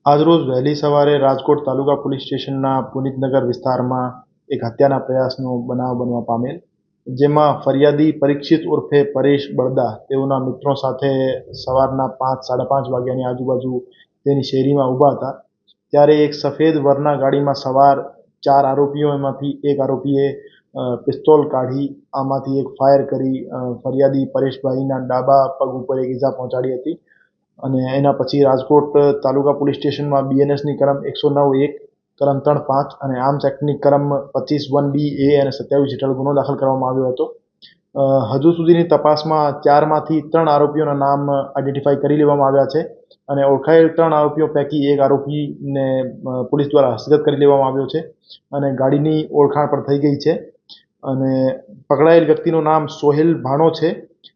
આજરોજ વહેલી સવારે રાજકોટ તાલુકા પોલીસ સ્ટેશનના પુનિતનગર વિસ્તારમાં એક હત્યાના પ્રયાસનો બનાવ બનવા પામેલ, જેમાં ફરિયાદી પરીક્ષિત ઉર્ફે પરેશ બળદા તેઓના મિત્રો સાથે સવારના 5-5:30 વાગ્યાની આજુબાજુ તેની શેરીમાં ઊભા હતા. ત્યારે એક સફેદ વરના ગાડીમાં સવાર 4 આરોપીઓમાંથી એક આરોપીએ પિસ્તોલ કાઢી આમાંથી એક ફાયર કરી ફરિયાદી પરેશભાઈના ડાબા પગ ઉપર એક ઈજા પહોંચાડી હતી. અને એના પછી રાજકોટ તાલુકા પોલીસ સ્ટેશનમાં બીએનએસની કલમ 109(1), કલમ 3(5) અને આર્મ્સ એક્ટની કલમ 25(1)B, A અને 27 હેઠળ ગુનો દાખલ કરવામાં આવ્યો હતો. હજુ સુધીની તપાસમાં 4માંથી 3 આરોપીઓના નામ આઈડેન્ટિફાઈ કરી લેવામાં આવ્યા છે અને ઓળખાયેલ 3 આરોપીઓ પૈકી એક આરોપીને પોલીસ દ્વારા હસ્તગત કરી લેવામાં આવ્યો છે અને ગાડીની ઓળખાણ પણ થઈ ગઈ છે. અને પકડાયેલ વ્યક્તિનું નામ સોહેલ ભાણો છે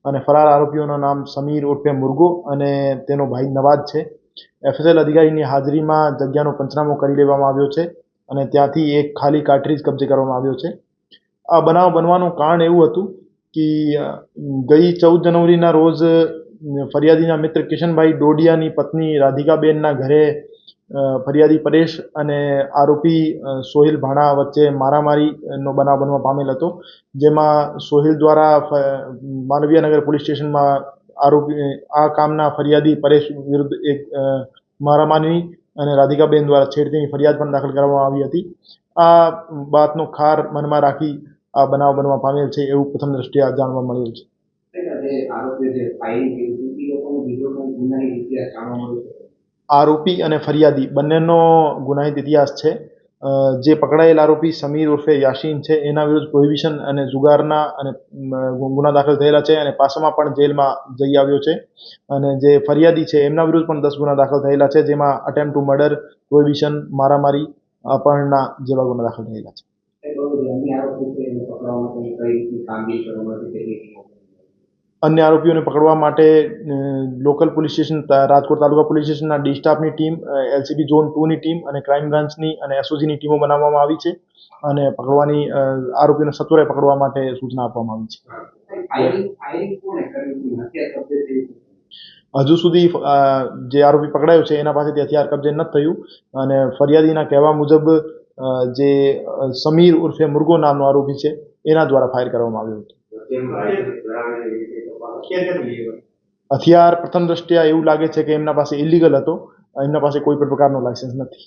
અને ફરાર આરોપીઓનું નામ સમીર ઉર્ફે મુર્ગો અને તેનો ભાઈ નવાજ છે. એફએસએલ અધિકારીની હાજરીમાં જગ્યાનો પંચનામો કરી લેવામાં આવ્યો છે અને ત્યાંથી એક ખાલી કાર્ટ્રીજ કબજે કરવામાં આવ્યો છે. આ બનાવ બનવાનું કારણ એવું હતું કે ગઈ 14 જાન્યુઆરીના રોજ ફરિયાદીના મિત્ર કિશનભાઈ ડોડિયાની પત્ની રાધિકાબેનના ઘરે ફરિયાદી પરેશ અને આરોપી સોહેલ ભાણા વચ્ચે મારામારીનો બનાવ બનવા પામેલ હતો, જેમાં સોહેલ દ્વારા માલવીયાનગર પોલીસ સ્ટેશનમાં આ કામના ફરિયાદી પરેશ વિરુદ્ધ એક મારામારી અને રાધિકાબેન દ્વારા છેડતીની ફરિયાદ પણ દાખલ કરવામાં આવી હતી. આ બાતનો ખાર મનમાં રાખી આ બનાવ બનવા પામેલ છે એવું પ્રથમ દ્રષ્ટિએ જાણવા મળેલ છે. આરોપી અને ફરિયાદી બંનેનો ગુનાહિત ઇતિહાસ છે. જે પકડાયેલ આરોપી સમીર ઉર્ફે યાસીન છે એના વિરુદ્ધ પ્રોહિબિશન અને જુગારના અને ગુના દાખલ થયેલા છે અને પાસામાં પણ જેલમાં જઈ આવ્યો છે. અને જે ફરિયાદી છે એમના વિરુદ્ધ પણ 10 ગુના દાખલ થયેલા છે, જેમાં અટેમ્પ્ટ ટુ મર્ડર, પ્રોહિબિશન, મારામારી, અપહરણના જેવા ગુના દાખલ થયેલા છે. અન્ય આરોપીઓને પકડવા માટે લોકલ પોલીસ સ્ટેશન રાજકોટ તાલુકા પોલીસ સ્ટેશનના ડી સ્ટાફની ટીમ, એલસીબી ઝોન 2ની ટીમ અને ક્રાઇમ બ્રાન્ચની અને એસઓજીની ટીમો બનાવવામાં આવી છે અને પકડવાની આરોપીઓને સત્વરે પકડવા માટે સૂચના આપવામાં આવી છે. હજુ સુધી જે આરોપી પકડાયો છે એના પાસેથી હથિયાર કબજે નથી થયું અને ફરિયાદીના કહેવા મુજબ જે સમીર ઉર્ફે મુર્ગો નામનો આરોપી છે એના દ્વારા ફાયર કરવામાં આવ્યો હતો. હથિયાર પ્રથમ દ્રષ્ટિએ એવું લાગે છે કે એમના પાસે ઇલીગલ હતો, એમના પાસે કોઈ પણ પ્રકારનો લાયસન્સ નથી.